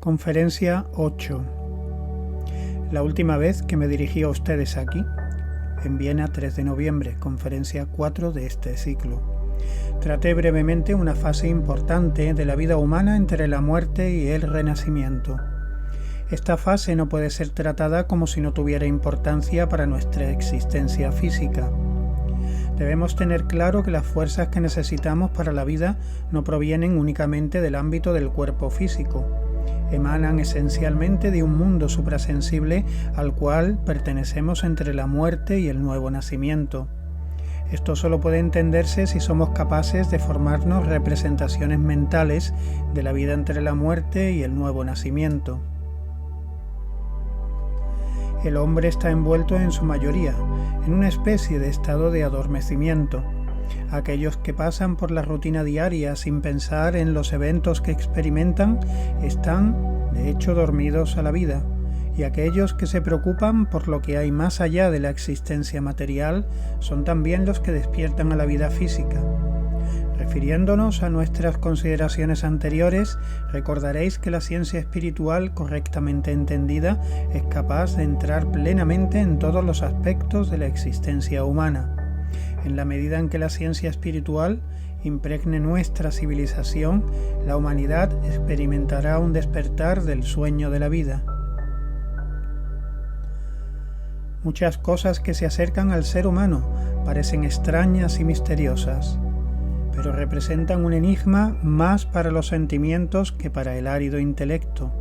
Conferencia 8. La última vez que me dirigí a ustedes aquí, en Viena, 3 de noviembre, conferencia 4 de este ciclo. Traté brevemente una fase importante de la vida humana entre la muerte y el renacimiento. Esta fase no puede ser tratada como si no tuviera importancia para nuestra existencia física. Debemos tener claro que las fuerzas que necesitamos para la vida no provienen únicamente del ámbito del cuerpo físico. Emanan esencialmente de un mundo suprasensible al cual pertenecemos entre la muerte y el nuevo nacimiento. Esto solo puede entenderse si somos capaces de formarnos representaciones mentales de la vida entre la muerte y el nuevo nacimiento. El hombre está envuelto en su mayoría en una especie de estado de adormecimiento. Aquellos que pasan por la rutina diaria sin pensar en los eventos que experimentan están, de hecho, dormidos a la vida, y aquellos que se preocupan por lo que hay más allá de la existencia material son también los que despiertan a la vida física. Refiriéndonos a nuestras consideraciones anteriores, recordaréis que la ciencia espiritual, correctamente entendida, es capaz de entrar plenamente en todos los aspectos de la existencia humana. En la medida en que la ciencia espiritual impregne nuestra civilización, la humanidad experimentará un despertar del sueño de la vida. Muchas cosas que se acercan al ser humano parecen extrañas y misteriosas, pero representan un enigma más para los sentimientos que para el árido intelecto.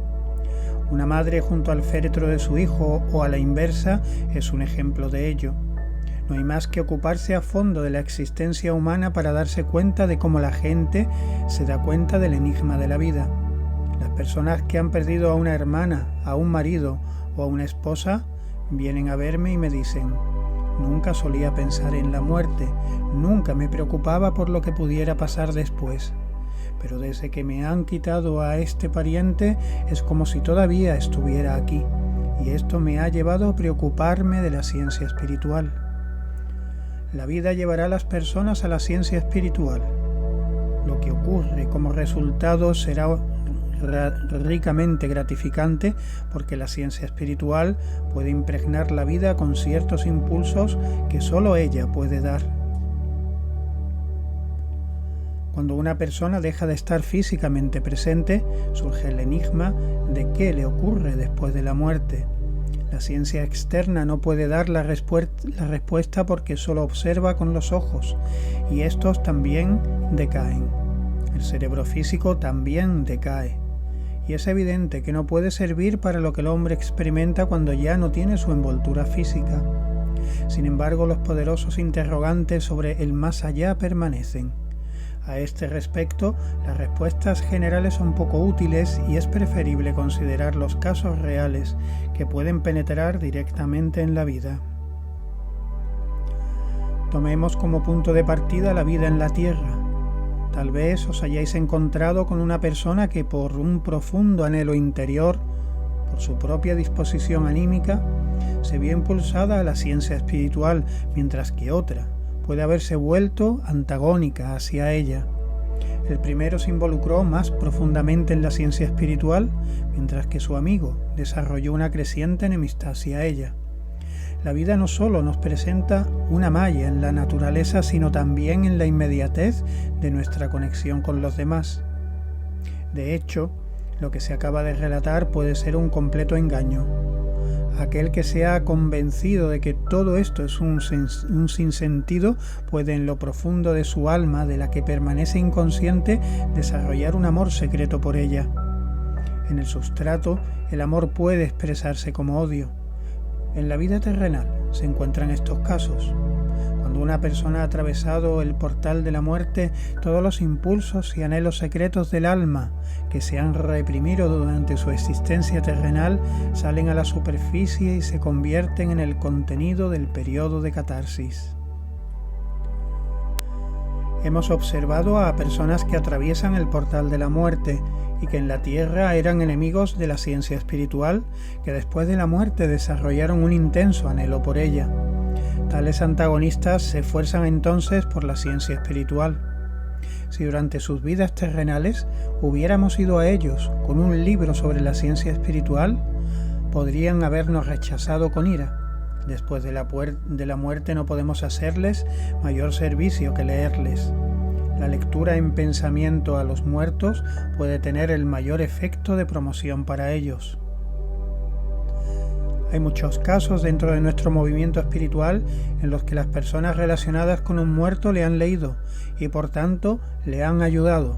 Una madre junto al féretro de su hijo o a la inversa es un ejemplo de ello. No hay más que ocuparse a fondo de la existencia humana para darse cuenta de cómo la gente se da cuenta del enigma de la vida. Las personas que han perdido a una hermana, a un marido o a una esposa vienen a verme y me dicen: nunca solía pensar en la muerte, nunca me preocupaba por lo que pudiera pasar después. Pero desde que me han quitado a este pariente es como si todavía estuviera aquí, y esto me ha llevado a preocuparme de la ciencia espiritual. La vida llevará a las personas a la ciencia espiritual. Lo que ocurre como resultado será ricamente gratificante porque la ciencia espiritual puede impregnar la vida con ciertos impulsos que solo ella puede dar. Cuando una persona deja de estar físicamente presente, surge el enigma de qué le ocurre después de la muerte. La ciencia externa no puede dar la respuesta porque solo observa con los ojos, y estos también decaen. El cerebro físico también decae, y es evidente que no puede servir para lo que el hombre experimenta cuando ya no tiene su envoltura física. Sin embargo, los poderosos interrogantes sobre el más allá permanecen. A este respecto, las respuestas generales son poco útiles y es preferible considerar los casos reales que pueden penetrar directamente en la vida. Tomemos como punto de partida la vida en la tierra. Tal vez os hayáis encontrado con una persona que por un profundo anhelo interior, por su propia disposición anímica, se vio impulsada a la ciencia espiritual, mientras que otra puede haberse vuelto antagónica hacia ella. El primero se involucró más profundamente en la ciencia espiritual, mientras que su amigo desarrolló una creciente enemistad hacia ella. La vida no solo nos presenta una malla en la naturaleza, sino también en la inmediatez de nuestra conexión con los demás. De hecho, lo que se acaba de relatar puede ser un completo engaño. Aquel que se ha convencido de que todo esto es un sinsentido puede en lo profundo de su alma, de la que permanece inconsciente, desarrollar un amor secreto por ella. En el sustrato, el amor puede expresarse como odio. En la vida terrenal se encuentran estos casos. Cuando una persona ha atravesado el portal de la muerte, todos los impulsos y anhelos secretos del alma que se han reprimido durante su existencia terrenal salen a la superficie y se convierten en el contenido del periodo de catarsis. Hemos observado a personas que atraviesan el portal de la muerte y que en la tierra eran enemigos de la ciencia espiritual, que después de la muerte desarrollaron un intenso anhelo por ella. Tales antagonistas se esfuerzan entonces por la ciencia espiritual. si durante sus vidas terrenales hubiéramos ido a ellos con un libro sobre la ciencia espiritual, podrían habernos rechazado con ira. Después de la muerte no podemos hacerles mayor servicio que leerles. La lectura en pensamiento a los muertos puede tener el mayor efecto de promoción para ellos. Hay muchos casos dentro de nuestro movimiento espiritual en los que las personas relacionadas con un muerto le han leído y por tanto le han ayudado.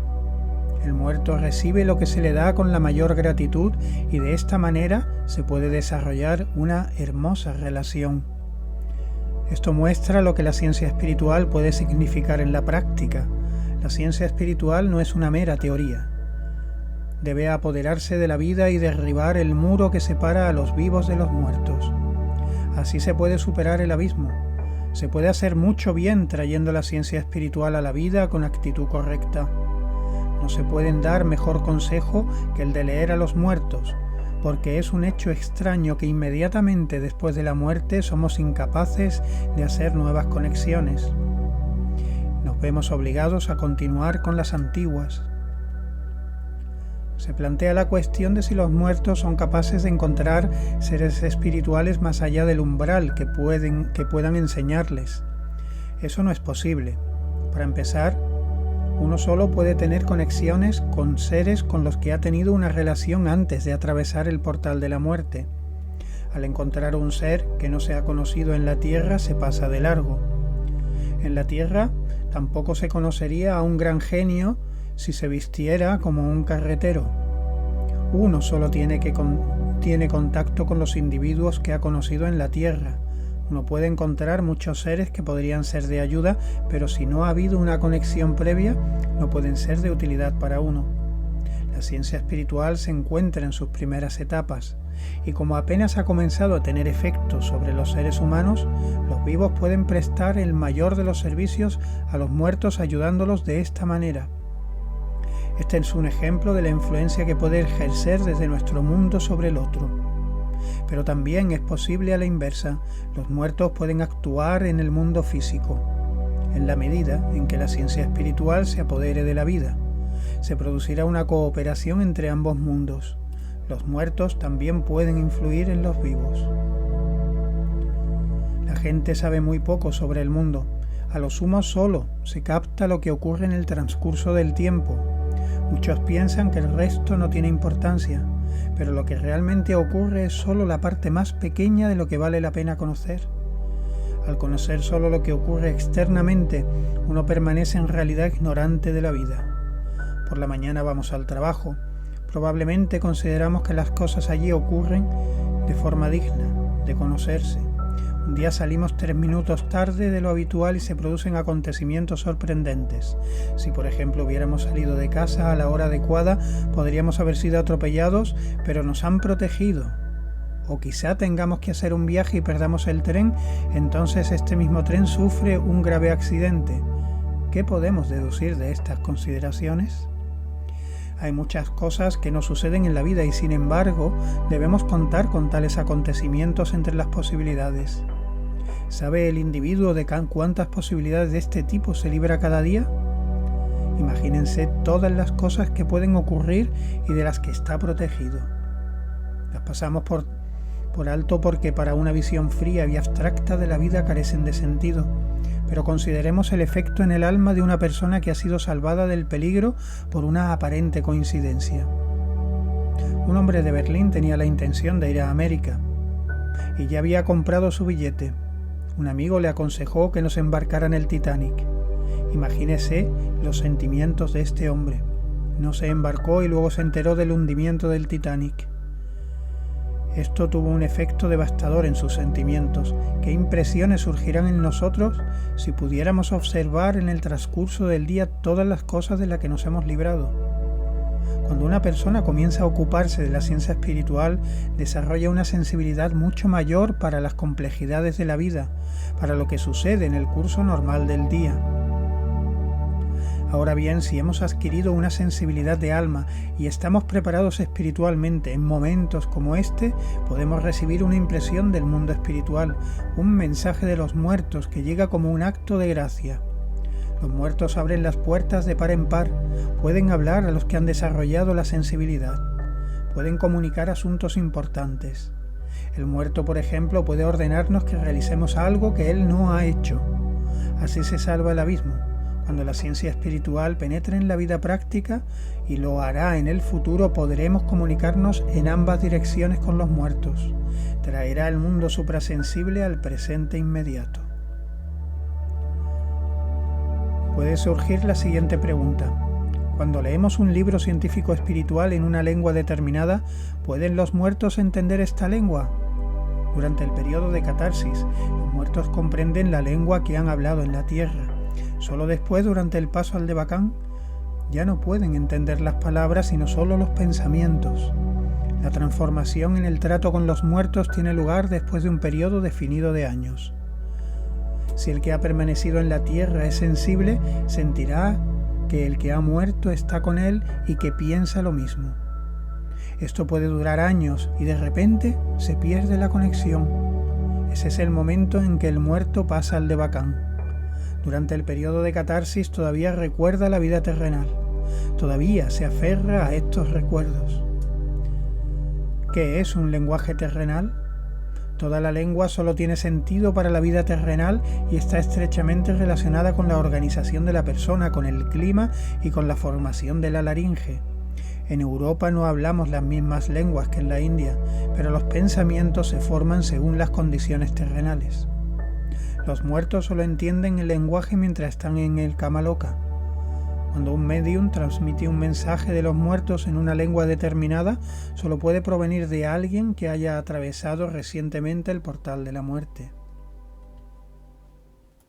El muerto recibe lo que se le da con la mayor gratitud y de esta manera se puede desarrollar una hermosa relación. Esto muestra lo que la ciencia espiritual puede significar en la práctica. La ciencia espiritual no es una mera teoría. Debe apoderarse de la vida y derribar el muro que separa a los vivos de los muertos. Así se puede superar el abismo. Se puede hacer mucho bien trayendo la ciencia espiritual a la vida con actitud correcta. No se pueden dar mejor consejo que el de leer a los muertos, porque es un hecho extraño que inmediatamente después de la muerte somos incapaces de hacer nuevas conexiones. Nos vemos obligados a continuar con las antiguas. Se plantea la cuestión de si los muertos son capaces de encontrar seres espirituales más allá del umbral que puedan enseñarles. Eso no es posible. Para empezar, uno solo puede tener conexiones con seres con los que ha tenido una relación antes de atravesar el portal de la muerte. Al encontrar un ser que no se ha conocido en la tierra, se pasa de largo. En la tierra tampoco se conocería a un gran genio si se vistiera como un carretero. Uno solo tiene contacto con los individuos que ha conocido en la tierra. Uno puede encontrar muchos seres que podrían ser de ayuda, pero si no ha habido una conexión previa, no pueden ser de utilidad para uno. La ciencia espiritual se encuentra en sus primeras etapas, y como apenas ha comenzado a tener efectos sobre los seres humanos, los vivos pueden prestar el mayor de los servicios a los muertos ayudándolos de esta manera. Este es un ejemplo de la influencia que puede ejercer desde nuestro mundo sobre el otro. Pero también es posible a la inversa. Los muertos pueden actuar en el mundo físico. En la medida en que la ciencia espiritual se apodere de la vida, se producirá una cooperación entre ambos mundos. Los muertos también pueden influir en los vivos. La gente sabe muy poco sobre el mundo. A lo sumo solo se capta lo que ocurre en el transcurso del tiempo. Muchos piensan que el resto no tiene importancia, pero lo que realmente ocurre es solo la parte más pequeña de lo que vale la pena conocer. Al conocer solo lo que ocurre externamente, uno permanece en realidad ignorante de la vida. Por la mañana vamos al trabajo. Probablemente consideramos que las cosas allí ocurren de forma digna de conocerse. Un día salimos 3 minutos tarde de lo habitual y se producen acontecimientos sorprendentes. Si por ejemplo hubiéramos salido de casa a la hora adecuada, podríamos haber sido atropellados, pero nos han protegido. O quizá tengamos que hacer un viaje y perdamos el tren, entonces este mismo tren sufre un grave accidente. ¿Qué podemos deducir de estas consideraciones? Hay muchas cosas que no suceden en la vida y sin embargo debemos contar con tales acontecimientos entre las posibilidades. ¿Sabe el individuo de cuántas posibilidades de este tipo se libra cada día? Imagínense todas las cosas que pueden ocurrir y de las que está protegido. Las pasamos por alto porque para una visión fría y abstracta de la vida carecen de sentido. Pero consideremos el efecto en el alma de una persona que ha sido salvada del peligro por una aparente coincidencia. Un hombre de Berlín tenía la intención de ir a América y ya había comprado su billete. Un amigo le aconsejó que no se embarcara en el Titanic. Imagínese los sentimientos de este hombre. No se embarcó y luego se enteró del hundimiento del Titanic. Esto tuvo un efecto devastador en sus sentimientos. ¿Qué impresiones surgirán en nosotros si pudiéramos observar en el transcurso del día todas las cosas de las que nos hemos librado? Cuando una persona comienza a ocuparse de la ciencia espiritual, desarrolla una sensibilidad mucho mayor para las complejidades de la vida, para lo que sucede en el curso normal del día. Ahora bien, si hemos adquirido una sensibilidad de alma y estamos preparados espiritualmente en momentos como este, podemos recibir una impresión del mundo espiritual, un mensaje de los muertos que llega como un acto de gracia. Los muertos abren las puertas de par en par, pueden hablar a los que han desarrollado la sensibilidad, pueden comunicar asuntos importantes. El muerto, por ejemplo, puede ordenarnos que realicemos algo que él no ha hecho. Así se salva el abismo, cuando la ciencia espiritual penetre en la vida práctica, y lo hará en el futuro, podremos comunicarnos en ambas direcciones con los muertos. Traerá el mundo suprasensible al presente inmediato. Puede surgir la siguiente pregunta. Cuando leemos un libro científico espiritual en una lengua determinada, ¿pueden los muertos entender esta lengua? Durante el periodo de catarsis, los muertos comprenden la lengua que han hablado en la tierra. Solo después, durante el paso al Devacán, ya no pueden entender las palabras, sino solo los pensamientos. La transformación en el trato con los muertos tiene lugar después de un periodo definido de años. Si el que ha permanecido en la tierra es sensible, sentirá que el que ha muerto está con él y que piensa lo mismo. Esto puede durar años y de repente se pierde la conexión. Ese es el momento en que el muerto pasa al Devacán. Durante el periodo de catarsis todavía recuerda la vida terrenal, todavía se aferra a estos recuerdos. ¿Qué es un lenguaje terrenal? Toda la lengua solo tiene sentido para la vida terrenal y está estrechamente relacionada con la organización de la persona, con el clima y con la formación de la laringe. En Europa no hablamos las mismas lenguas que en la India, pero los pensamientos se forman según las condiciones terrenales. Los muertos solo entienden el lenguaje mientras están en el Kama Loka. Cuando un medium transmite un mensaje de los muertos en una lengua determinada, solo puede provenir de alguien que haya atravesado recientemente el portal de la muerte.